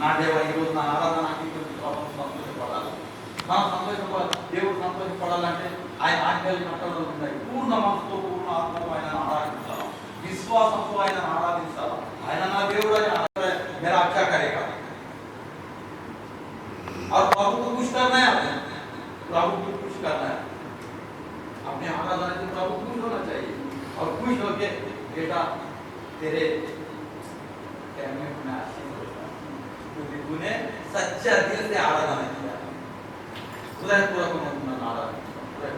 నా దేవ ఈరోజు నా ఆరాధన సంతోషపడాలి. మనం సంతోషపడాలి, దేవుడు సంతోషపడాలంటే ఆయన ఆజ్ఞలు కట్టడం ఉన్నాయి. పూర్ణ మనసుతో పూర్ణ ఆత్మతో ఆయన ఆరాధించాలి, విశ్వాసంతో ఆయన ఆరాధించాలి. ఆయన నా దేవుడు అని मेरा अच्छा करेगा और प्रभु को खुश करना है, प्रभु को खुश करना है. अपने आराधना से प्रभु खुश होना चाहिए और खुश होके बेटा तेरे कहने में आशीष होगा क्योंकि तूने सच्चा दिल से आराधना किया. हृदय पूर्वक मैं आराधना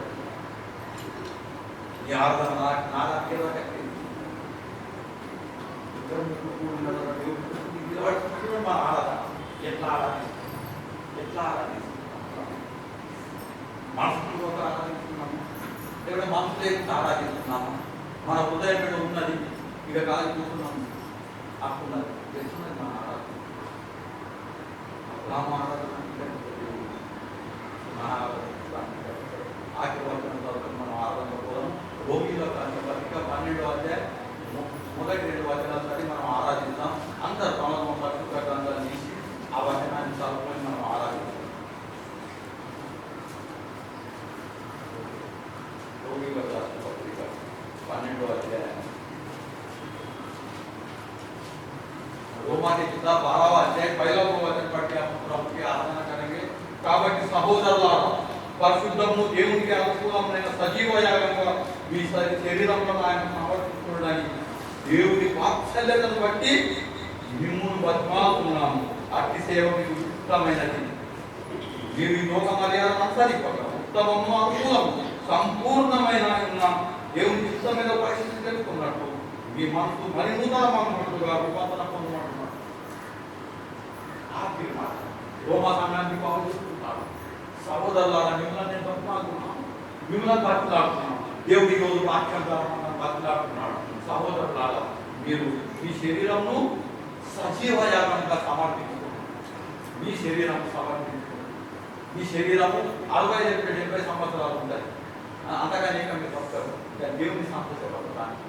ये आराधना नारा केला करके ఎట్లా మనసులో ఆరాధిస్తున్నాము, లేదా మనసులో ఆరాధిస్తున్నాము. మన హృదయం మీద ఉన్నది ఇక కాదు చూస్తున్నాము అప్పుడు తెలుసున్నది మన ఆరాధన. ఆశీర్వాదం మనం ఆరాధన పోదాం. రోగిలో పత్రిక 12వ అధ్యాయం మొదటి 2 వచనాలు చదివి మనం ఆరాధిద్దాం. అందరు తమ పరిశుద్ధ గ్రంథాలు తీసి ఆ వచనాన్ని చదువుకొని మనం ఆరాధిద్దాం. రోగిలో పత్రిక 12వ అధ్యాయం रोमा के किताब 12वां अध्याय 1వ वचन पढ़ के हम प्रभु की आराधना करेंगे. కాబట్టి సహోదరులారా, పరిశుద్ధము దేవునికి అనుకూలమైన సజీవ యాగంగా మీ శరీరంలో ఆయన సమర్పించుకోవడానికి దేవుని వాత్సల్యతను బట్టి మిమ్మును బతిమాలుతున్నాము. అట్టి సేవ మీకు ఉత్తమమైనది. మీరు ఈ లోక మర్యాదను అనుసరింపక ఉత్తమము అనుకూలము సంపూర్ణమైన దేవుని చిత్తం మీద పరిశీలన తెలుసుకున్నట్టు మీ మనసు మరి నూతనమైనట్టుగా రూపాంతరం పొందమంటున్నాడు. రోమా సమయాన్ని పాల్గొంటున్నాడు. సహోదరులారా, మిమ్మల్ని నేను బతిమాలుతున్నాను, మిమ్మల్ని బతిలాడుతున్నాను. దేవుడి రోజు వాక్యం ద్వారా బతిలాడుతున్నాడు. సహోదరులారా, మీరు మీ శరీరమును సజీవ యాగంగా సమర్పించుకోండి. మీ శరీరం సమర్పించుకోండి. మీ శరీరము 60-70 సంవత్సరాలు ఉంటాయి. అంతగానే మీరు వస్తారు. దేవుని సంతోషపడటానికి,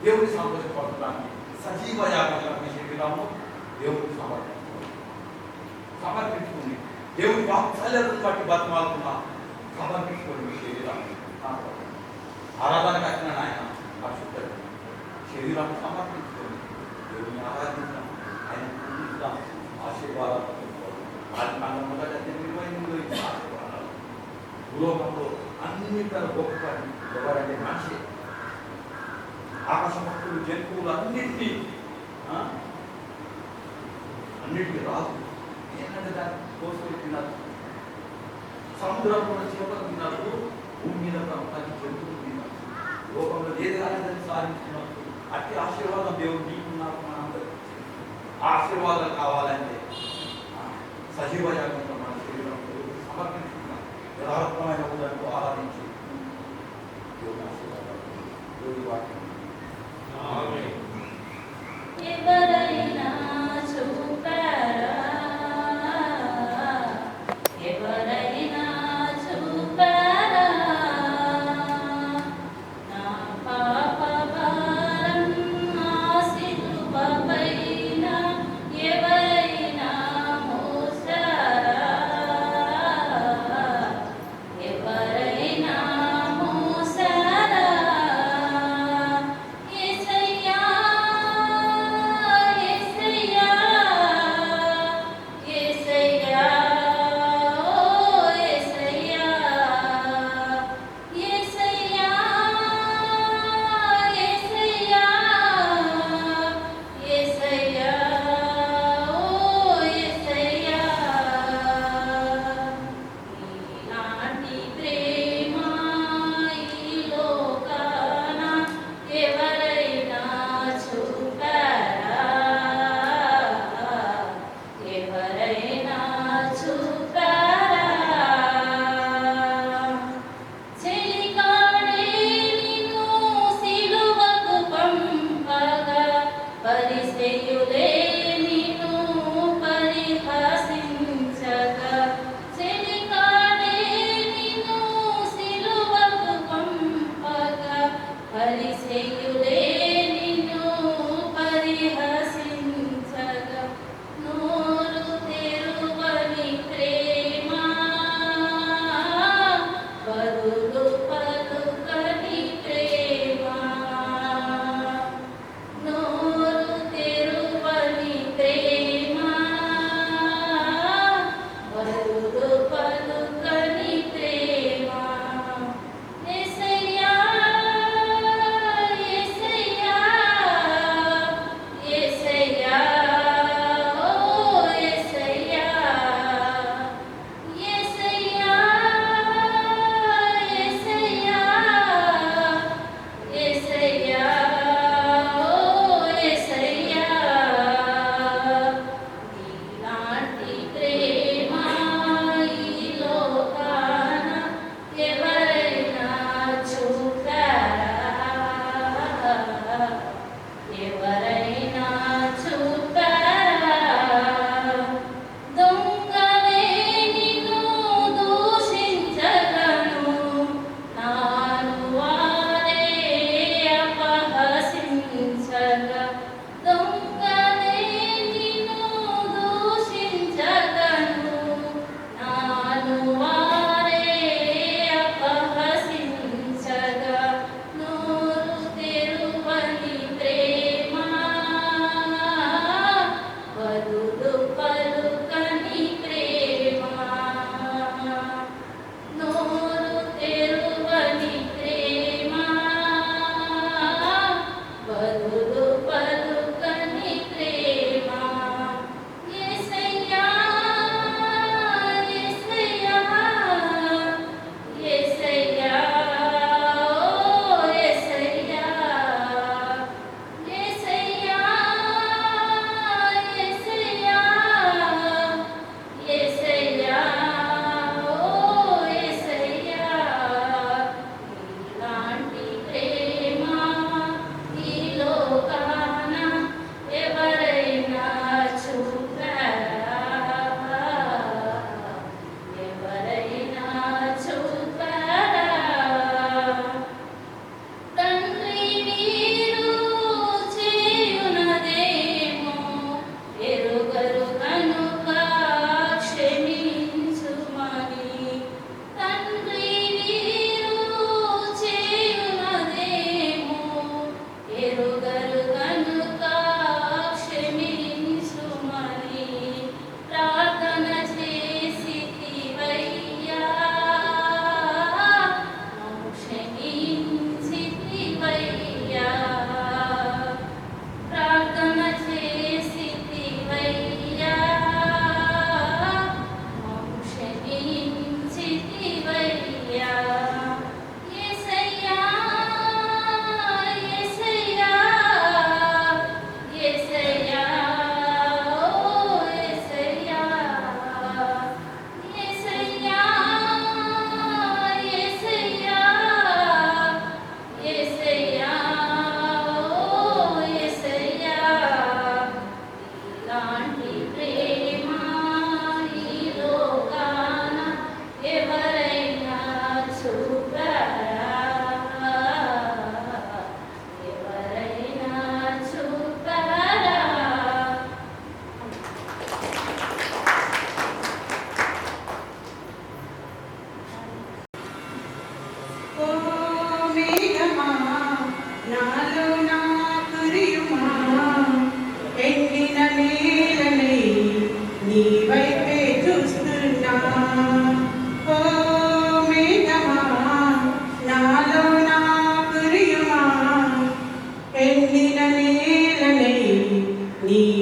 దేవుని సంతోషపడటానికి సజీవ యాగంగా మీ శరీరము దేవుడికి సమర్పించుకోండి. దేవుని వాత్సల్యతను బట్టి బతిమాలుతున్నా సమర్పించుకోండి మీ శరీరాన్ని. ఆరాధనకు వచ్చిన ఆయన పరిశుద్ధ శరీరాన్ని సమర్పించుకోండి. దేవుని ఆరాధించాం, ఆయన పూజిస్తాం. ఆశీర్వాదాలు ఆదికాండం మొదట 28 ఇచ్చిన ఆశీర్వాదాలు. భూలోకంలో అన్నింటిలో గొప్ప ఎవరంటే మనిషి. ఆకాశ పక్షులు, జంతువులు అన్నింటినీ రాదు. ఏంటంటే దాన్ని కోసుకొని తిన్నారు. సముద్రంలో చేపలు తిన్నారు, భూమి మీద ప్రతి జంతువులు తిన్నారు. లోకంలో ఏది కాలేదని సాధించుకున్నారు. అట్టి ఆశీర్వాదం దేవుడు నీకున్నారు. మనందరూ ఆశీర్వాదం కావాలంటే సజీవ యాగంగా మన శరీరం సమర్పించుకున్నాం. యథార్థమైన ఉదయంతో ఆరాధించి దేవుని ఆశీర్వాదాలు, దేవుని వాక్యం. ఎవరైనా చూపారా, ఎవరైనా చూపారా నా పాప భారం నా సిలువ పైన, ఎవరైనా మోసారా, ఎవరైనా మోసారా. యేసయ్యా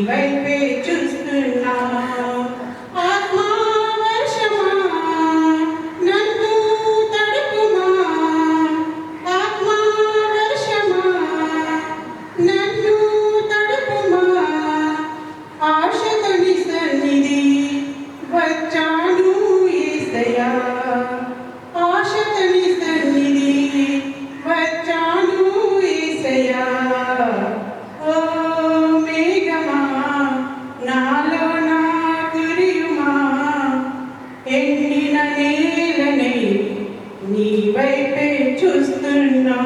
వైపే చూస్తున్నా. ఆత్మవర్షమా నన్ను తడుపుమా, ఆత్మవర్షమా నన్ను తడుపుమా. ఆశతో నీ సన్నిధి వచ్చాను యేసయ్యా, ఆశతో నీ సన్నిధి వచ్చాను యేసయ్యా. ఓ మేఘమా నాలో నా కురియుమా, ఎండిన నేలనై నీ వైపే చూస్తున్నా.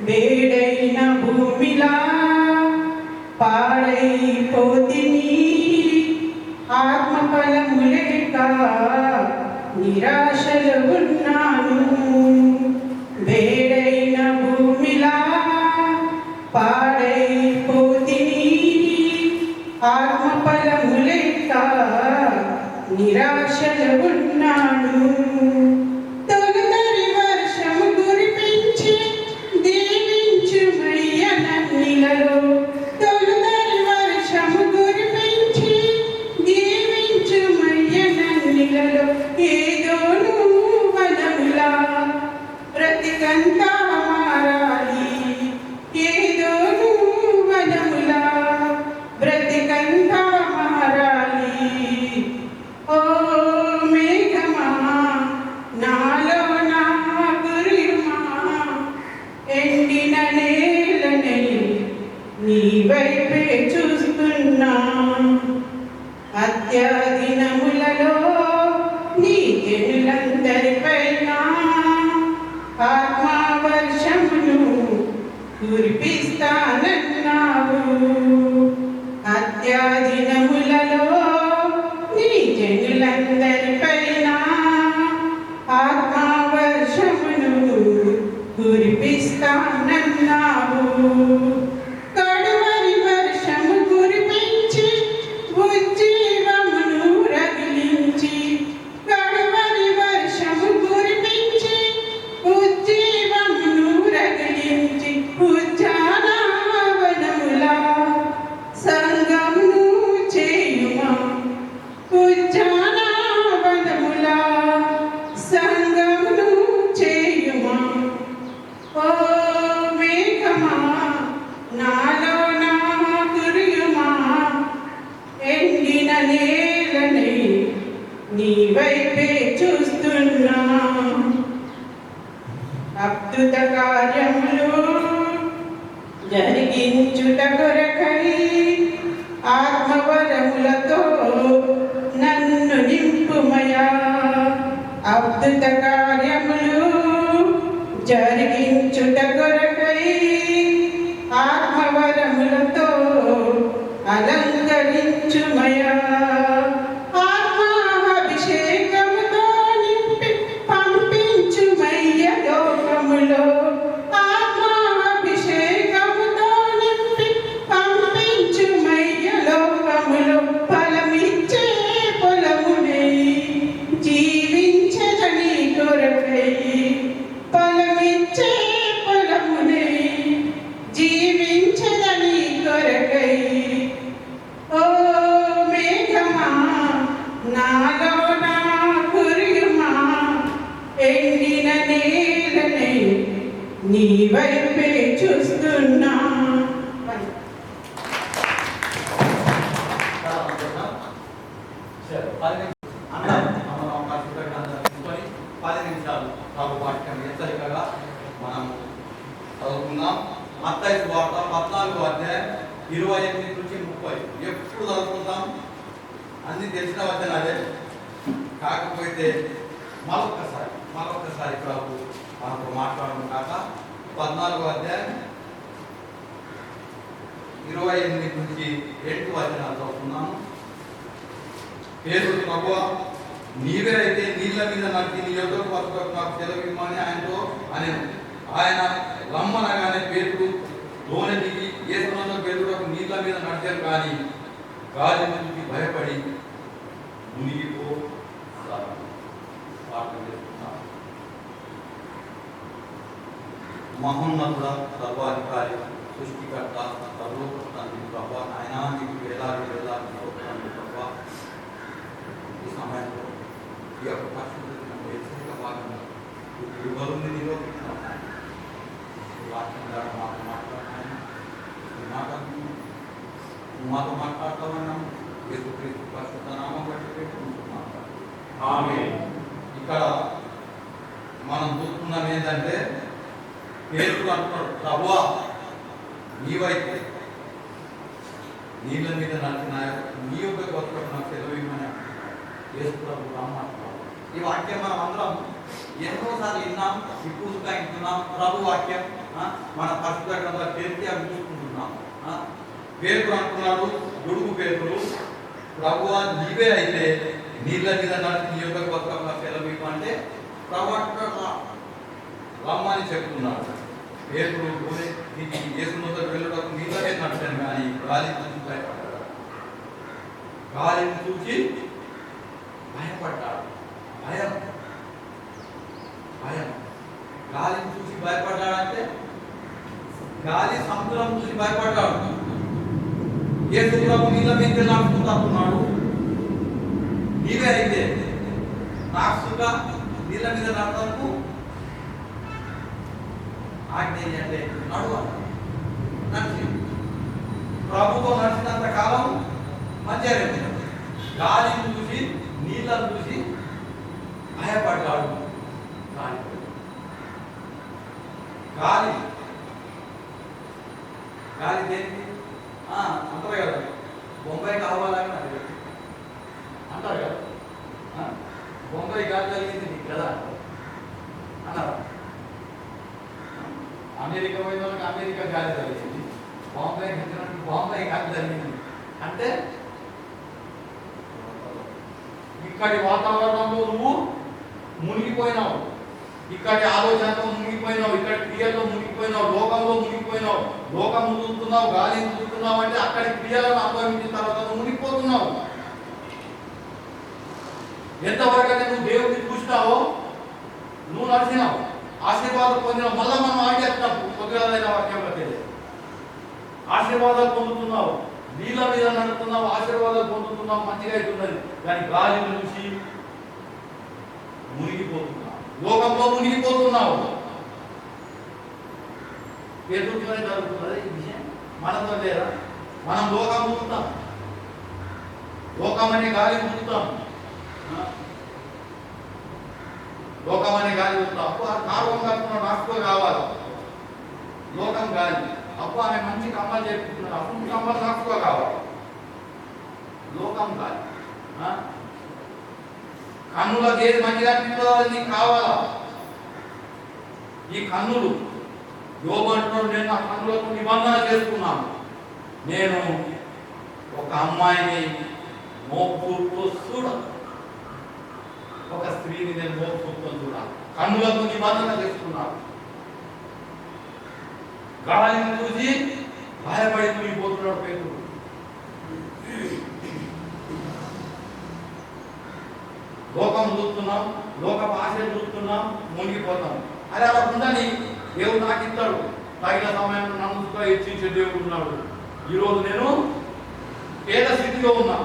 వేడైన భూమిలా పాడైపోతిని, ఆత్మఫలము లేక నిరాశలో ఉన్నాను. వేడైన భూమిలా పాడైపోతిని, ఆత్మఫలము లేక నిరాశలో ఉన్నాను. తొలకరి వర్షము కురిపించి దీవించుమయ్య నన్నిలలో, తొలకరి వర్షము కురిపించి దీవించుమయ్య నన్నిలలో. ఏదోను వనములా బ్రతికంతా మారాలి, ఏదోను వనములా బ్రతికంతా మారాలి. ఓ మేఘమా నాలో నా కురియుమా, ఎండిన నేలనై నీ వైపే చూస్తున్నా. అత్యాదినములలో నీ జనులందరిపైన ఆత్మవర్షమును కురిపిస్తానన్నావు. అత్యాదినములలో నీ జనులందరిపైన ఆత్మవర్షమును కురిపిస్తానన్నావు. కడువరి వర్షము కురిపించి ఉజ్జీవమును రగిలించి, కడువరి వర్షము కురిపించి ఉజ్జీవమును రగిలించి. ఉద్యానవనములా సంగమును చేయుమా, ఉద్యానవనములా సంగమును చేయుమా. ఓ మేఘమా నాలో నా కురియుమా, ఎండిన నేలనై నీ వైపే చూస్తున్నా. అద్భుత కార్యములు జరిగించుట కొరకై ఆత్మవరములతో నన్ను నింపుమయా. అద్భుత కార్యములు జరిగించుట కొరకై ఆత్మవరములతో అలంకరించుమయా. ఆత్మాభిషేకముతో నింపి పంపించుమయ్య లోకములో, ఆత్మాభిషేకముతో నింపి పంపించుమయ్య లోకములో. ఫలమిచ్చే పొలమునై జీవించదని కొరకై, ఫలమిచ్చే పొలమునై జీవించదని కొరకై. ఓ మేఘమా నాలో నా కురియుమా, ఎండిన నేలనై నీ వైపే చూస్తున్నా. సరే, 10 నిమిషాలు ప్రభు వాక్యం హెచ్చరికగా మనం చదువుకుందాం. మత్తయి సువార్త 14వ అధ్యాయం 28 నుంచి 30. ఎప్పుడు చదువుకుందాం, అన్ని తెలిసిన వచనాలే, కాకపోతే మరొకసారి ప్రభు మనకు మాట్లాడడం కాక 14వ అధ్యాయం 28 నుంచి 8 వచనాలు చదువుతున్నాము. పేతురు, ప్రభువా నీవే అయితే నీళ్ళ మీద నడిచి నీ యొద్దకు వచ్చుటకు నాకు సెలవిమ్మని ఆయనతో అనెను. ఆయన రమ్మనగానే పేతురు లోనే దిగి యేసునందు పేతురుకు నీళ్ళ మీద నడిచారు, కానీ గాలి నుంచి భయపడి మునిగిపోసాగాడు. మహోన్నతుడ, సర్వాధికారి, సృష్టికర్త సర్వోపతండి ప్రభా నాయనా నీకు వేలాది స్తోత్రాలు ప్రభా. ఈ సమయంలో ఈ యొక్క పరిశుద్ధమైన హెచ్చరిక భాగంగా ఇరువరుని నిరోధించిన వాక్యం ద్వారా మాతో మాట్లాడినాను. ఈ మాటను మాతో మాట్లాడతామన్నాము. యేసుక్రీస్తు పరిశుద్ధ నామం బట్టి పెట్టుకుంటున్నాం. ఆమేన్. ఇక్కడ మనం చూస్తున్నాం ఏంటంటే పేరు అంటున్నాడు, ప్రభువా నీవైతే నీళ్ళ మీద నడిచిన నీ యొక్క గొప్ప నాకు సెలవిమ్మని యేసు ప్రభు రామాడు. ఈ వాక్యం మనం అందరం ఎన్నోసార్లు విన్నాం, ఇప్పుడుగా వింటున్నాం. ప్రభు వాక్యం మన పరిశుద్ధ గ్రంథాలు తెరిచి అవి చూసుకుంటున్నాం. పేరు అంటున్నాడు, గొడుగు పేరులు, ప్రభువా నీవే అయితే నీళ్ళ మీద నడిచి నీ యొక్క గొప్ప నాకు సెలవిమ్మంటే ప్రభు అంటున్నాడు రమ్మని చెప్తున్నాడు. పేతురు యేసు నోటికి వెళ్ళటకు నీళ్ళనే నడిచాను కానీ గాలిని చూసి భయపడ్డాడు. గాలిని చూసి భయపడ్డాడు. భయం భయం గాలిని చూసి భయపడ్డాడంటే గాలి సముద్రం చూసి భయపడ్డాడు. యేసు ప్రభు నీళ్ళ మీద నడుచుకుంటున్నాడు. నీవే అయితే నాకుగా నీళ్ళ మీద నడవకు ఆజ్ఞ అంటే నడవాలి. నడిచి ప్రభుతో నడిచినంత కాలం మంచిగా గాలిని చూసి నీళ్ళను చూసి భయపడ్డాడు. గాలి గాలి దేనికి అంటారు కదా, బొంబాయి కావాలని అంటారు కదా, బొంబాయి గాలి కలిగింది నీకు కదా అన్నారు. అమెరికా పోయిన వాళ్ళకి అమెరికా గాలి కలిగింది, బాంబే గాలి కలిగింది అంటే ఇక్కడి వాతావరణంలో నువ్వు మునిగిపోయినావు, ఇక్కడి ఆలోచనతో మునిగిపోయినావు, ఇక్కడి క్రియల్లో మునిగిపోయినావు, లోకంలో మునిగిపోయినావు. లోకం మునుగుతున్నావు, గాలి మునుగుతున్నావు అంటే అక్కడి క్రియలను అనుభవించిన తర్వాత నువ్వు మునిగిపోతున్నావు. ఎంతవరకు అయితే నువ్వు దేవుడిని చూసినావో నువ్వు నడిచినావు, ఆశీర్వాదం పొందినావు. మళ్ళా మనం ఆడేస్తాం కొద్దిగా వాక్యంలో తెలియదు. ఆశీర్వాదాలు పొందుతున్నావు, నీళ్ళ మీద నడుస్తున్నావు, ఆశీర్వాదాలు పొందుతున్నావు, మంచిగా అవుతున్నది. కానీ గాలిని చూసి మునిగిపోతున్నావు, లోకంలో మునిగిపోతున్నావు. ఎదుర్కొనే జరుగుతున్నది ఈ విషయం మనతో లేదా? మనం లోకం మునుగుతాం, లోకం అనే గాలి మునుగుతాం, లోకం అనే గాలి మునుగుతాం. అప్పు నార్వం కట్టుకున్నాడు, నాకు కావాలి లోకం గాలి. అప్పు ఆమె మంచి కమ్మలు చెప్పుకుంటున్నాడు, అప్పుడు కమ్మలు నాకు కావాలి లోకం గాలి. కన్నులకు ఏది మంచిగా అనిపిస్తుందో అది నీకు కావాలా? ఈ కన్నులు యోబు అంటున్నాడు, నేను నా కన్నులకు నిబంధన చేసుకున్నాను. నేను ఒక అమ్మాయిని మోపుతో చూడాలి, ఒక స్త్రీని నేను మోపుతో చూడాలి. కన్నులకు నిబంధన చేసుకున్నాను. గాలిని చూసి భయపడి మునిగిపోతున్నాడు పేతురు. లోకం చూస్తున్నాం, లోక ఆశ చూస్తున్నాం, మునిగిపోతాం. అదే అలా ఉందని దేవుడు నాకు ఇస్తాడు. తగిన సమయంలో నన్ను హెచ్చించే దేవుడు ఉన్నాడు. ఈరోజు నేను పేద స్థితిలో ఉన్నా,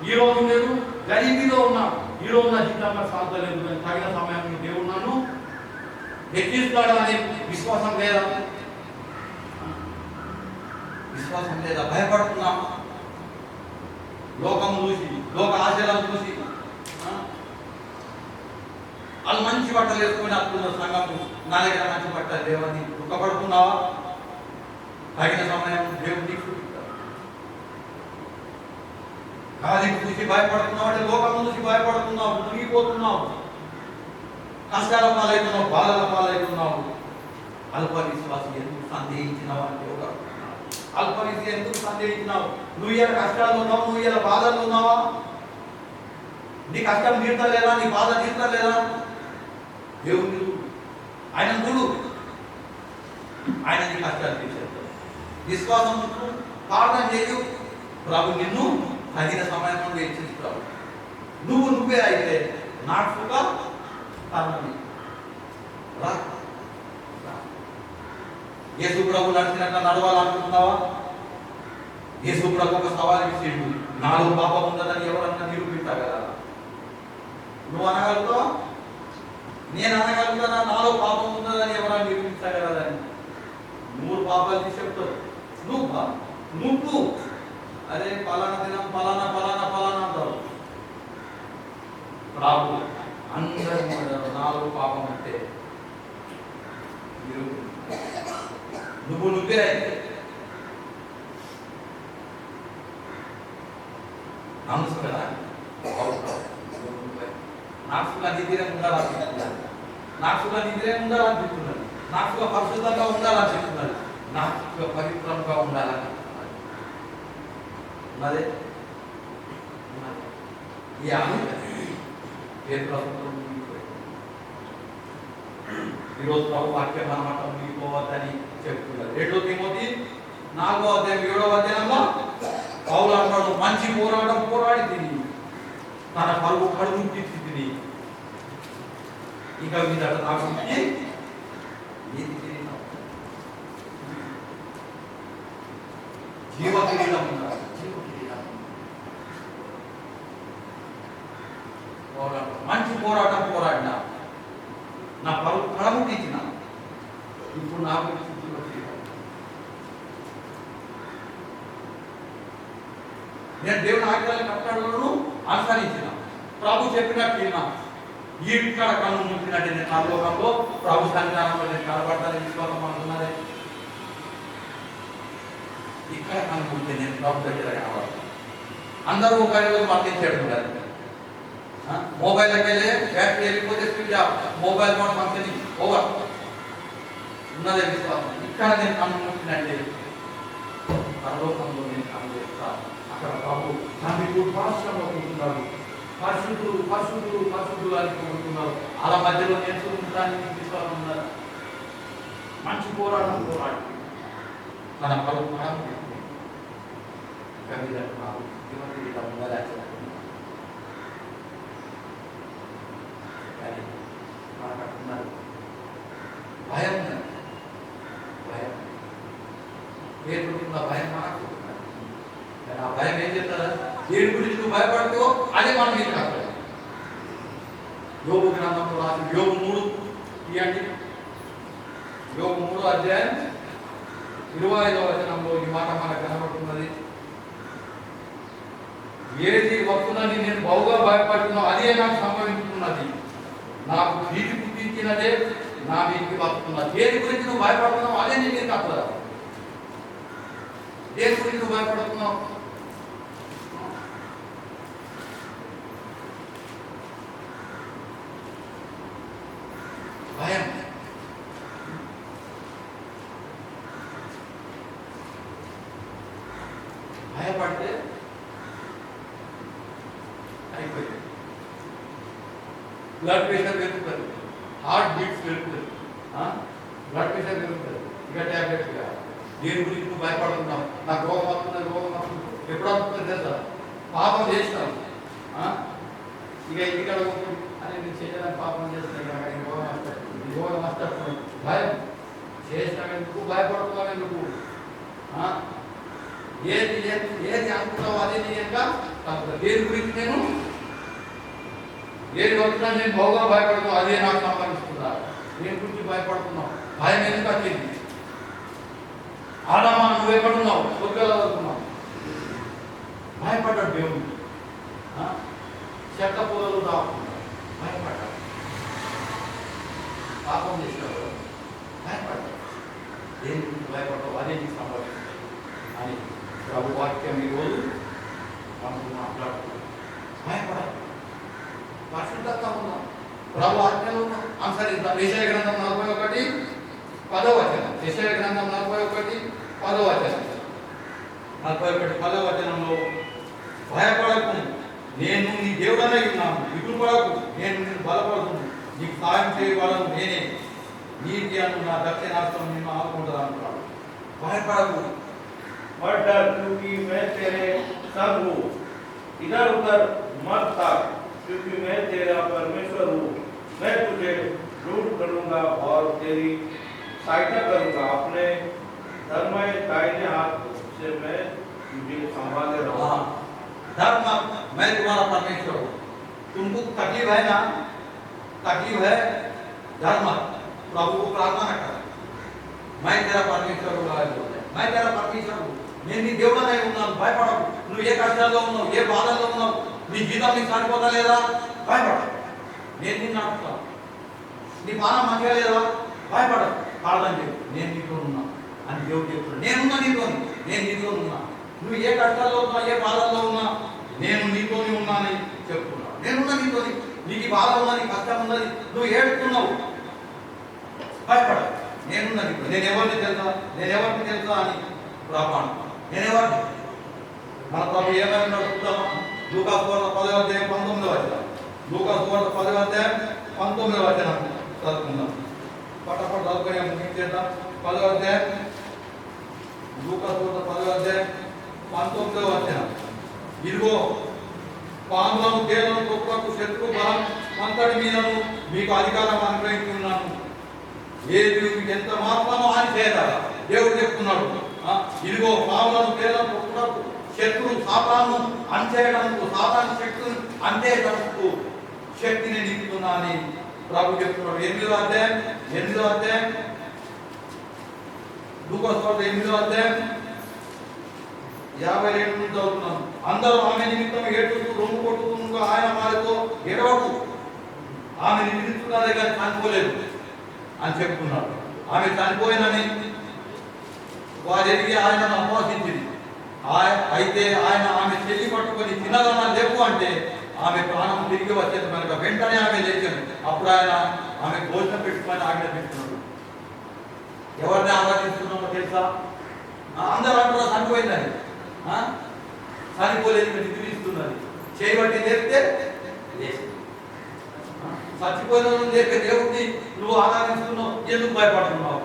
ఈరోజు నేను గరీబీలో ఉన్నా, ఈరోజు నా జీవితంలో సాధలేదు. తగిన సమయంలో దేవుడు నన్ను హెచ్చిస్తాడు అనే విశ్వాసం లేదా? విశ్వాసం లేదా? భయపడుతున్నాం లోకం చూసి, లోక ఆశయాలను చూసి. వాళ్ళు మంచి బట్టలు వేసుకొని అప్పుడు సంఘం నా దగ్గర మంచి బట్టలు లేవని దుఃఖపడుతున్నావా? తగిన సమయం దేవుడు నీకు చూపిస్తాడు. గాలిని చూసి భయపడుతున్నావు అంటే లోకం చూసి భయపడుతున్నావు, మునిగిపోతున్నావు, కష్టాల పాలవుతున్నావు, బాధల పాలవుతున్నావు. అల్ప విశ్వాసం ఎందుకు సందేహించినావు అంటే ఒక అల్ప విశ్వాసం ఎందుకు సందేహించినావు? నువ్వు ఇలా కష్టాలు ఉన్నావు, నువ్వు ఇలా బాధలు ఉన్నావా? నీ కష్టం తీర్చలేదా? నీ బాధ తీర్చలేదా? దేవుడు ఆయన చూడు, ఆయన నీ కష్టాలు తీర్చేస్తాడు. విశ్వాసం ప్రార్థన చేయు, ప్రభు నిన్ను తగిన సమయంలో హెచ్చిస్తాడు. నువ్వే అయితే నాటుగా తనని యేసు ప్రభు నడిచినట్టు నడవాలనుకుంటున్నావా? యేసు ప్రభు ఒక సవాల్ ఇచ్చిండు, నాలో పాపం ఉందని ఎవరన్నా నిరూపిస్తా కదా. నువ్వు అనగలుగుతావా? నేను అనగలుగుతానా నాలో పాపం ఉందని ఎవరన్నా నిరూపిస్తా కదా అని? 3 పాపాలు తీసి చెప్తావు నువ్వు అరే పలానా దినం పలానా పలానా పలానా అంటావు. ప్రభు అందరూ నాలో పాపం అంటే నువ్వే నమ్ముసు కదా. నాకు సుఖ నిధిరే ఉండాలనిపిస్తున్నది, నాకు సుఖ నిధిరే ఉండాలనిపిస్తున్నది, నాకు సుఖ పరిశుద్ధంగా ఉండాలనిపిస్తున్నది, నాకు సుఖ పవిత్రంగా ఉండాలని ఉన్నదే. ఈ ఆలోచన ఈరోజు ప్రభు వాక్యం అన్నమాట ముగిపోవద్దని చెప్తున్నారు. 2 తిమోతి 4వ అధ్యాయం 7వ అధ్యాయంలో పౌలు అంటాడు, మంచి పోరాటం పోరాడి తిని తన పరుగు కడుగు తీర్చి తిని ఇక మీద నాకు జీవ కిరీటం ఉండాలి. మంచి పోరాటం పోరాడినా నా పరుగు కడుగు తీసిన ఇప్పుడు నాకు నేను దేవుని ఆజ్ఞలను కట్టడలను అనుసరించిన, ప్రభు చెప్పినట్టు విన్నా. ఈ ఇక్కడ కన్ను ముట్టినట్టు నేను నా లోకంలో ప్రభు సన్నిధానంలో నేను కనబడతాను విశ్వాసం అనుకున్నదే. ఇక్కడ కన్ను ముట్టితే నేను ప్రభు దగ్గర కనబడతాను. అందరూ ఒక రోజు వర్తించేయడం కదా. మొబైల్కి వెళ్ళి బ్యాటరీ వెళ్ళిపోతే switch off, mobile phone function over ఉన్నదే విశ్వాసం. ఇక్కడ నేను కన్ను ముట్టినట్టే పరలోకంలో నేను కన్ను చేస్తాను. అక్కడ బాబు తండ్రి పాశ్రంలో కూర్చున్నాడు, పరిశుద్ధులు పరిశుద్ధులు పరిశుద్ధులు అని కోరుతున్నారు. అలా మధ్యలో నేర్చుకుంటానికి విశ్వాసం ఉన్నారు. మంచి పోరాటం పోరాడి తన పరుగు మనకట్టున్నారు. భయం భయం ఏర్పడుతున్న భయం మనకు. ఆ భయం ఏం చెప్తారా? దేని గురించి నువ్వు భయపడుతావో అదే మనం మీకు కాదు. యోగు గ్రంథంలో రాసి యోగు 3 ఇవ్వండి. యోగు 3వ అధ్యాయం 25వ వచనంలో ఈ మాట మనకు కనబడుతున్నది. ఏది వస్తున్నది నేను బహుగా భయపడుతున్నా అదే నాకు సంభవించుతున్నది, నాకు భీతి పుట్టించినదే నా మీదకి వస్తున్నది. దేని గురించి నువ్వు భయపడుతున్నావు అదే నీ మీద వస్తుందా? దేని గురించి నువ్వు భయపడుతున్నావు? భయం. భయపడితే అయిపోయింది. బ్లడ్ ప్రెషర్ పెరుగుతుంది, హార్ట్ బీట్స్ పెరుగుతుంది, బ్లడ్ ప్రెషర్ పెరుగుతుంది. ఇక ట్యాబ్లెట్స్ కాదు. దేని గురించి నువ్వు భయపడుతున్నావు? నాకు రోగం వస్తుంది, రోగం వస్తుంది. ఎప్పుడు వస్తుంది తెలుసా? పాపం చేస్తాం. ఇక ఇంటికాడ అని నేను చేయడానికి పాపం చేస్తున్నాను, రోగం వస్తాయి, రోగం వస్తాడు. భయం చేసినావెందుకు, భయపడుతున్నావు ఎందుకు? ఏది ఏది అనుకుంటావు అదే నేను తప్పదు. దేని గురించి నేను ఏది వస్తున్నా నేను బహుగా భయపడుతున్నావు అదే నాకు సంబంధిస్తుందా? దేని గురించి భయపడుతున్నావు? భయం ఎందుకు వచ్చింది? ఆదామా నువ్వు ఎక్కడున్నావు? స్వర్గంలో వెళ్తున్నావు. భయపడ్డాడు దేవుడు. చెక్క పొదలు దాక్కున్నాడు, భయపడ్డాడు. పాపం చేసినాడు, భయపడ్డాడు. దేని గురించి భయపడ్డావు అదే నీకు సంభవిస్తుంది అని ప్రభు వాక్యం ఈరోజు మనకు మాట్లాడుతున్నాం. భయపడాలి, పరిశుద్ధంగా ఉన్నాం, ప్రభు ఆజ్ఞలు అనుసరిద్దాం. యెషయా గ్రంథం 41:10వ వచనం. యెషయా గ్రంథం 41:10వ వచనం. 41:10వ వచనంలో భయపడకు, నేను నీ దేవుడనై ఉన్నాను, దిగులు పడకు, నేను నిన్ను బలపడుతున్నాను, నీకు సాయం చేయవాలను నేనే, నీతి అను నా దక్షిణాస్త్రం నిన్ను ఆదుకుంటుంది అంటున్నాడు. భయపడకు. मत डर, क्योंकि मैं तेरे संग हूँ। इधर उधर मत ताक, क्योंकि मैं तेरा परमेश्वर हूँ। मैं तुझे रूढ़ करूँगा और तेरी सहायता करूंगा। अपने धर्ममय दाहिने हाथ से मैं तुझे संभाले रहूंगा। हाँ, धर्म मैं तुम्हारा परमेश्वर हूँ। तुमको तकलीफ है ना, तकलीफ है धर्म, प्रभु को प्रार्थना कर, मैं तेरा परमेश्वर हूँ, मैं तेरा परमेश्वर हूँ, నేను నీ దేవుడనై ఉన్నాను, భయపడకు. నువ్వు ఏ కష్టాల్లో ఉన్నావు, ఏ బాధల్లో ఉన్నావు, నీ జీతం నీకు సరిపోతా లేదా, భయపడకు, నేను నిన్ను నడుపుతాను. నీ పానం మంచిగా లేదా, భయపడకు, ప్రార్థన చేయి, నేను నీతో ఉన్నా అని దేవుడు చెప్తున్నాడు. నేనున్నా నీతోని, నేను నీతో ఉన్నా. నువ్వు ఏ కష్టాల్లో ఉన్నా, ఏ బాధల్లో ఉన్నా, నేను నీతోని ఉన్నానని చెప్తున్నాను. నేనున్నా నీతోని. నీకు బాధ ఉన్నది, కష్టం ఉన్నది, నువ్వు ఏడుతున్నావు, భయపడకు, నేనున్నా నీతో. నేను ఎవరిని తెలుసా అని ప్రార్థన. నేనెవరిని? మన ప్రభు ఏమైనా చూద్దామా? లూకాసు వార్త 10వ అధ్యాయం 19వ వచనం. లూకాసు వార్త 10వ అధ్యాయం 19వ వచనం చదువుకుందాం. పట్టపట్టు చదువుకునే ముగించేద్దాం. 10వ అధ్యాయం, లూకాసు వార్త 10వ అధ్యాయం 19వ వచనం. ఇదిగో పాములను, తేళ్లను తొక్కుటకు, శత్రు బలం అంతటి మీదను మీకు అధికారం అనుగ్రహిస్తున్నాను. ఏది మీకు ఎంత మాత్రమో అని చేయరాదా, దేవుడు చెప్తున్నాడు. ఇదిగో పాములను, తేళ్లను తొక్కుటకు, శత్రు సాతాను అంచేయడానికి, సాతాను శక్తులు అంచేయడానికి శక్తిని నింపుతున్నా అని ప్రభు చెప్తున్నాడు. 8వ అధ్యాయం లూకాసు వార్త 8వ అధ్యాయం 52 నుంచి చదువుతున్నాం. అందరూ ఆమె నిమిత్తం ఏడుస్తూ రొమ్ము కొట్టుకుంటూ ఆయన వారితో ఎడవకు, ఆమె నిమిత్తున్నదే కానీ చనిపోలేదు అని చెప్తున్నాడు. ఆమె చనిపోయినని వారు ఎదిగి ఆయనను అపవాదించింది. అయితే ఆయన ఆమె చెల్లి పట్టుకొని తినదన్నా లేవు అంటే ఆమె ప్రాణం తిరిగి వచ్చేది కనుక వెంటనే ఆమె లేచింది. అప్పుడు ఆయన ఆమె భోజనం పెట్టుకొని ఆజ్ఞ పెట్టుకున్నాడు. ఎవరిని ఆరాధిస్తున్నామో తెలుసా? అందరూ అంటారు చనిపోయిందని. చనిపోలేదు, నిద్రిస్తున్నది, చేయబట్టి లేపితే చచ్చిపోయిన లేపే దేవుడిని నువ్వు ఆరాధిస్తున్నావు, ఎందుకు భయపడుతున్నావు?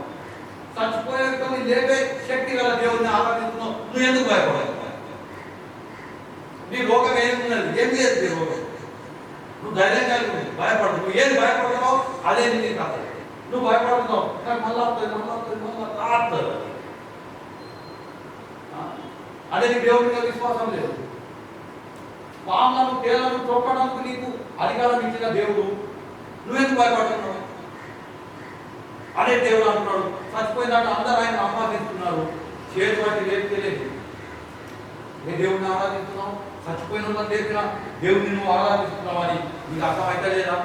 చచ్చిపోయాక లేపే శక్తి గల దేవుడిని ఆరాధిస్తున్నావు, నువ్వు ఎందుకు భయపడవు? నీ రోగం ఏమున్నది, ఏం చేస్తుంది రోగం? నువ్వు ధైర్యంగా భయపడదు. నువ్వు ఏది భయపడుతున్నావు అదే నీ కథ. నువ్వు భయపడుతున్నావు, నాకు మళ్ళా రాస్తుంది అదే నీ దేవుడి మీద విశ్వాసం లేదు. పాములను, తేళ్లను తొక్కడానికి నీకు అధికారం ఇచ్చిన దేవుడు, నువ్వెందుకు భయపడుతున్నావు? అదే దేవుడు అంటున్నాడు. చచ్చిపోయిందంటే అందరూ ఆయన ఆరాధిస్తున్నారు, చేతి వాటి లేపితేలేదు. ఏ దేవుడిని ఆరాధిస్తున్నావు? చచ్చిపోయిన వాళ్ళని లేపిన దేవుడిని నువ్వు ఆరాధిస్తున్నావు అని నీకు అర్థమైతే లేదా?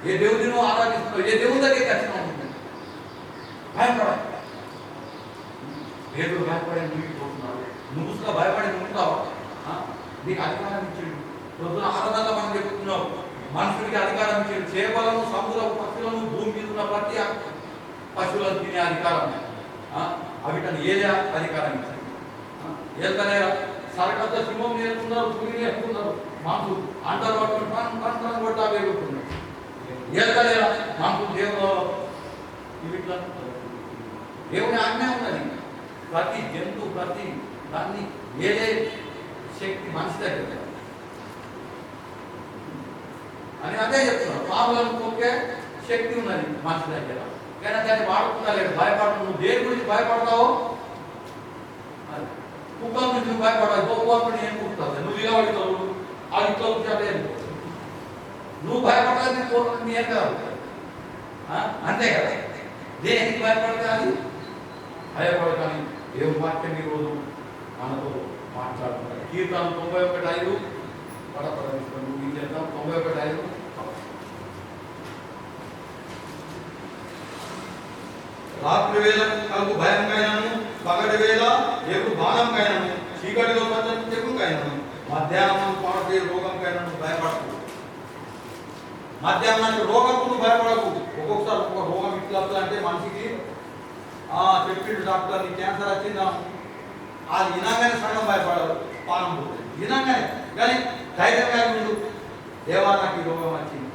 ఏ దేవుడిని నువ్వు ఆరాధిస్తున్నావు? ఏ దేవుడి దగ్గరికి వచ్చినావు? భయపడ దేవుడు భయపడే మునిగిపోతున్నాడు. నువ్వుగా భయపడి ఉంటావా? నీకు అధికారం ఇచ్చాడు. ప్రొద్దున ఆరాధనలో మనం చెప్తున్నావు, మనుషుడికి అధికారం ఇచ్చాడు. చేపలను, సముద్ర పక్షులను, భూమి మీద ఉన్న ప్రతి పశువులను తినే అధికారం, అవిటని ఏదే అధికారం ఇచ్చాడు. ఏదైనా సరకత సింహం నేర్చుకున్నారు, పులి నేర్చుకున్నారు, మాకు అంటారు పట్టుకుని కొట్టా వేగుతున్నారు. ఏదైనా మాకు దేవుడు ఇవిట్లా దేవుని ఆజ్ఞ ఉన్నది. ప్రతి జంతువు, ప్రతి దాన్ని ఏదే శక్తి మనిషి దగ్గర అని అదే చెప్తున్నాడు. పాములను తొక్కే శక్తి ఉన్నది మనిషి దగ్గర, కానీ దాన్ని వాడుకుంటా లేదు. భయపడదు. నువ్వు దేని గురించి భయపడతావో, కుక్కల నుంచి నువ్వు భయపడాలి. గొప్ప ఏం కుడుతుంది, నువ్వు నిలబడతావు, అది తొక్కుతాడు. నువ్వు భయపడాలి, నీ ఏం కాదు, అంతే కదా. దేనికి భయపడితే అది భయపడతాను. దేవుని వాక్యం ఈరోజు మనతో మాట్లాడుతున్నాడు. కీర్తన 91:5 పడపడవిస్తాను చేద్దాం. 91:5 రాత్రి వేళ కలుగు భయంకైనను, పగటి వేళ ఎప్పుడు బాణంకైనను, చీకటిలో చెప్పుకైనను, మధ్యాహ్నం పాడే రోగంకైనను భయపడకు. మధ్యాహ్నానికి రోగంకు భయపడకు. ఒక్కొక్కసారి ఒక రోగం ఇట్లా అంటే మనిషికి చెప్పిండు డాక్టర్, నీ క్యాన్సర్ వచ్చిందా, అది వినంగానే సగం భయపడరు, పానం పోతుంది వినంగానే. కానీ ధైర్యంగా ముందు దేవా నాకు ఈ రోగం వచ్చింది,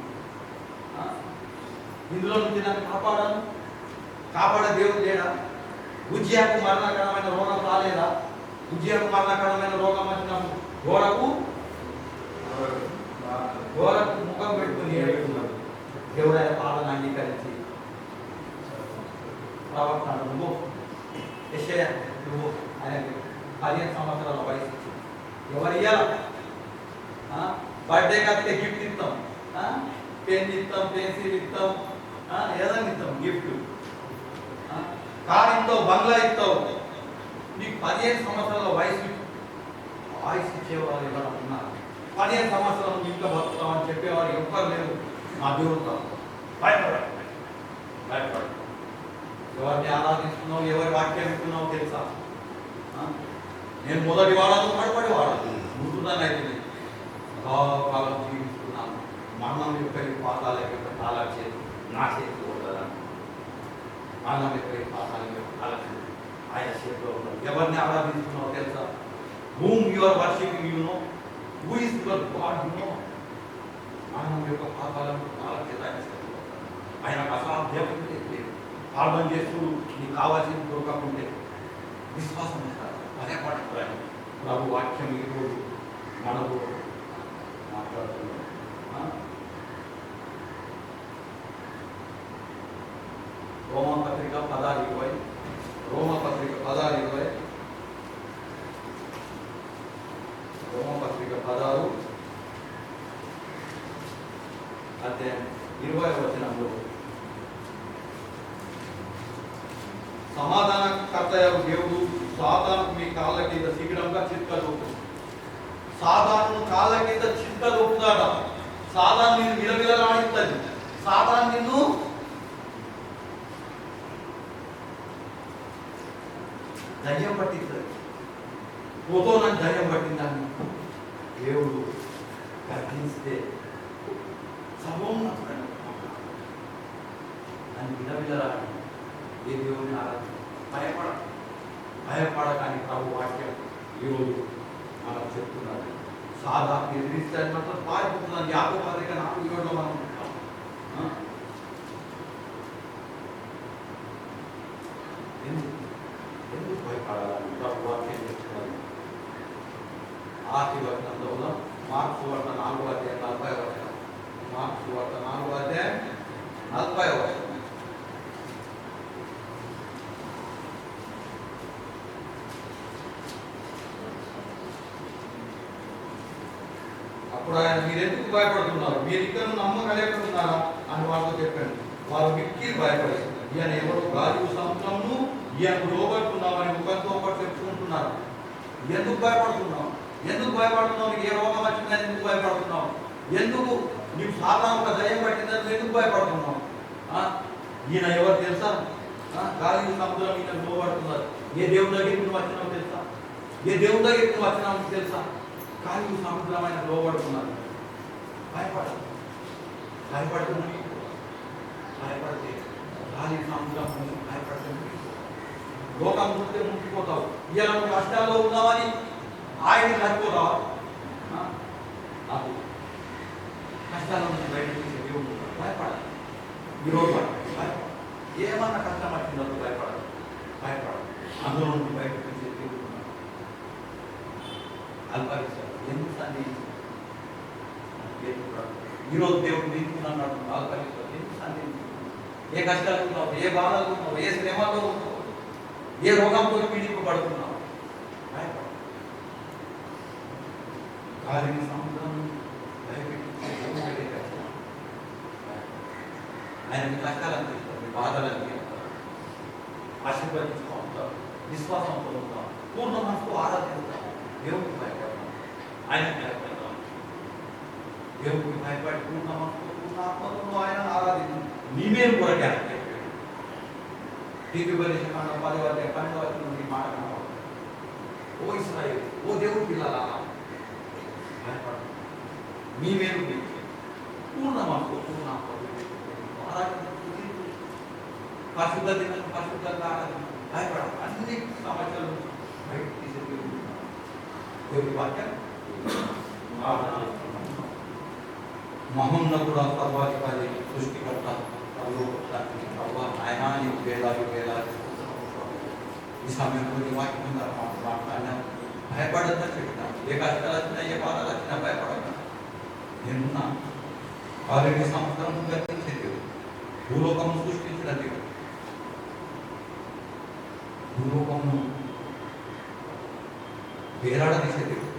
ఇందులో నుంచి నన్ను కాపాడే దేవుడు లేడా? ఉజ్జియాకు మరణకరమైన రోగం రాలేదా? ఉజ్జియాకు మరణకరమైన రోగం వచ్చినప్పుడు గోడకు ముఖం పెట్టుకుని ఏడుకున్నాడు. దేవుడైన పాలన అంగీకరించి ఇవ్వాలి. బర్త్డే కడితే గిఫ్ట్ ఇస్తాం, పెన్ ఇస్తాం, పెన్సిల్ ఇస్తాం, ఏదైనా ఇస్తాం గిఫ్ట్. కారు ఇస్తావు, బంగ్లా ఇస్తావు. నీకు 15 సంవత్సరాల వయసు ఇచ్చేవారు ఎవరు ఉన్నారు? 15 సంవత్సరాలు నువ్వు ఇంకా బతుకుతామని చెప్పేవారు ఎవ్వరు లేరు. మా దేవుడు భయపడాలి, భయపడాలి. ఎవరిని ఆరాధిస్తున్నావు, ఎవరి వాక్యం వింటున్నావు తెలుసా? నేను మొదటి వాడను, కడపడి వాడను, ముందుదాన్ని అయితే కాలం జీవిస్తున్నాను. మరణం యొక్క పాతాల యొక్క తాళ చేతి నా చేతిలో ఉండదా? మరణం యొక్క పాతాల యొక్క తాళ చేతి ఆయన చేతిలో ఉండదు. ఎవరిని ఆరాధిస్తున్నావు తెలుసా? whom you are worshiping, you know, who is your God, you know. మరణం యొక్క పాతాలను తాళ చేత ఆయన చేతిలో ఆయనకు అసాధ్యం లేదు. ప్రార్థన చేస్తూ నీకు కావాల్సింది దొరకకుంటే విశ్వాసం ఇస్తారు, అదే పడుతుంది. ప్రభు వాక్యం ఈరోజు మనకు మాట్లాడుతున్నాం. రోమపత్రిక 16:20, రోమపత్రిక 16:20, రోమపత్రిక 16 అధ్యాయం 20వ వచనంలో సమాధానకర్తయగు దేవుడు సాతాను మీ కాళ్ళ కింద శీఘ్రంగా చిత్తలోపు. సాతాను కాళ్ళ కింద చిత్తలోపుతాడ. సాతాను నిన్ను విలవిలలాడిస్తుంది. సాతాను నిన్ను దయ్యం పట్టిస్తుంది. పోతో నన్ను దయ్యం పట్టిందని దేవుడు గర్తిస్తే సర్వోన్నతుడు నన్ను విలవిలలాడి ఏ దేవుడిని ఆరాధన భయపడకాని ప్రభు వాక్యం ఈరోజు మనం చెప్తున్నది. సాదా ఎదిరిస్తాను మాత్రం పారిపోతున్నాను. 5:4 మనం ఎందుకు భయపడాలని ప్రభు వాక్యం చెప్తున్నది. ఆఖరి వచనంలో మార్క్స్ సువార్త 4:40. మార్క్స్ సువార్త 4:40. అప్పుడు ఆయన మీరు ఎందుకు భయపడుతున్నారు, మీరు ఇక్కడ నమ్మకలేకున్నారా అని వాళ్ళతో చెప్పాను. వారు మిక్కిలి భయపడేది. ఈయన ఎవరు గాలి సముద్రమును ఈయనకు లోబడుతున్నామని ముఖంతో ఒకటి చెప్పుకుంటున్నారు. ఎందుకు భయపడుతున్నావు? ఎందుకు భయపడుతున్నావు? నీకు ఏ రోగం వచ్చిందని ఎందుకు భయపడుతున్నావు? ఎందుకు నీకు సాధారణ ఒక దయ్యం పట్టిందని ఎందుకు భయపడుతున్నావు? ఈయన ఎవరు తెలుసా? గాలి సముద్రం ఈయన లోబడుతున్నారు. ఏ దేవుని దగ్గరికి నువ్వు వచ్చినావు తెలుసా? ఏ దేవుని దగ్గరికి నువ్వు వచ్చినావు తెలుసా? కానీ సముద్రమైన లోబడుతున్నారు. భయపడదు. భయపడుతుంది. భయపడితే గాలి సముద్రం భయపడితే లోకం ముందే ముట్టిపోతావు. ఇలా నువ్వు కష్టాల్లో ఉన్నావని ఆయన సరిపోతావా? నాకు కష్టాల నుంచి బయట తీసే దేవుడు భయపడదు. ఈరోజు భయపడదు. ఏమన్నా కష్టం వచ్చిందో భయపడదు. భయపడదు. అందులో నుండి బయట తీసే దేవుడు అల్పరిస్తారు. ఎందుకు సందేహించారు? ఈరోజు దేవుడు నింపుతున్నాడు. అల్పరిస్తారు. ఎందుకు సందేహించారు? ఏ కష్టాలు ఉన్నావు, ఏ బాధలు ఉన్నావు, ఏ శ్రమలో ఉన్నావు, ఏ రోగంతో పీడింపబడుతున్నావు? భయపడదు. గాలిని సముద్రం భయపెట్టి ఆయన మీ కష్టాలు అనిపిస్తారు, మీ బాధలు అనిపిస్తారు. ఆశీర్వదించుతూ ఉంటారు, విశ్వాసంతో ఉంటాం, పూర్ణ మనసుతో ఆరాధిస్తాం. దేవుడికి భయపడతాం, ఆయనకు భయపడతాం. దేవుడికి భయపడి పూర్ణ మనసుతో పూర్ణ ఆత్మతో ఆయన ఆరాధించాం. నీ మీద కూడా జ్ఞానం చెప్పాడు. తీర్పుబలి 10:12 నుండి మాట కనబడుతుంది. ఓ ఇశ్రాయేలు, ఓ దేవుడి పిల్లలా భయపడతాం. మీ మీద పూర్ణ మనసుతో పూర్ణ ఆత్మతో ఆరాధన, పరిశుద్ధంగా ఆరాధన. భయపడాలి. అన్ని సమస్యలు బయట తీసే దేవుడి వాక్యం మహోన్నతుడు, సర్వాధికారి, సృష్టికర్త, ఆయన వేలాది ఈ సమయంలో నీ వాక్యం మాట్లాడినా భయపడద్దని చెప్పినా. ఏ కష్టాలు వచ్చినా, ఏ బాధలు వచ్చినా భయపడద్దు. నేనున్నా. ఆల్రెడీ సంవత్సరం గర్తించే దేవుడు, భూలోకము సృష్టించిన దేవుడు, భూలోకమును వేలాడదీసే దేవుడు,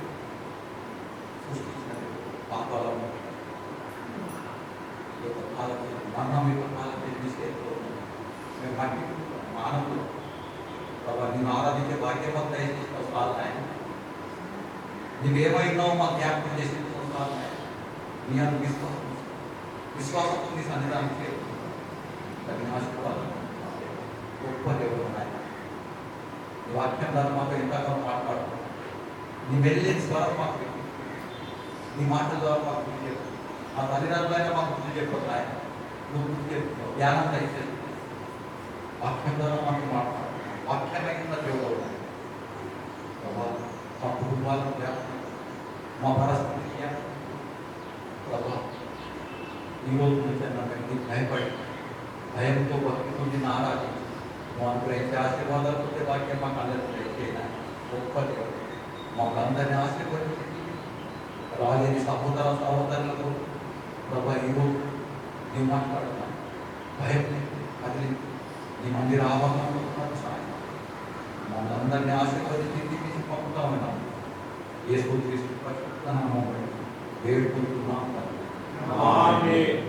కాలం మరణం యొక్క కాలం తీసుకెళ్తూ మేము మట్టి మానవులు ప్రభావ నేను ఆరాధించే భాగ్యమంత దయచేసిన సాధన నువ్వేమైనావు మా జ్ఞాపకం చేసిన సాధన నీ అంత విశ్వాసంతో నీ సన్నిధానికి దాన్ని ఆశీర్వాదం గొప్ప దేవుడు ఉన్నాయి నీ వాక్యం ద్వారా మాతో ఎంతగానో మాట్లాడుతున్నావు నీ వెళ్ళిన స్వరం మాకు విని, నీ మాటల ద్వారా మాకు గుర్తు చెప్పు మా తల్లిదండ్రులైనా మాకు గుర్తు చెప్పాయి నువ్వు గుర్తు చెప్తున్నావు జ్ఞానం దయచేసి వాక్యం ద్వారా మాకు మాట్లాడు వాక్యమైన దేవుడు ఉన్నాయి ప్రభా మా కుటుంబాలను జ్ఞాపకం మా పరిస్థితి జ్ఞాపకం ప్రభా ఈరోజు నుంచి నాకు భయపడి భయంతో భక్తితో నిన్ను ఆరాధించి మా అనుగ్రహించే ఆశీర్వాదాలతో వాక్యం మాకు అందరికీ చేయాలి గొప్ప దేవుడు మమ్మల్ని అందరినీ ఆశీర్వదించి రాలేని సహోదరులకు ప్రభా ఈరోజు నేను మాట్లాడుతున్నాను భయం కదిలి నీ మందిర ఆవరణలో సాయం మమ్మల్ని అందరినీ ఆశీర్వదించి తీసి పంపుతా ఉన్నాం ఏ సూత్రీస్తూ వేడుకుంటున్నాం ఆమేన్.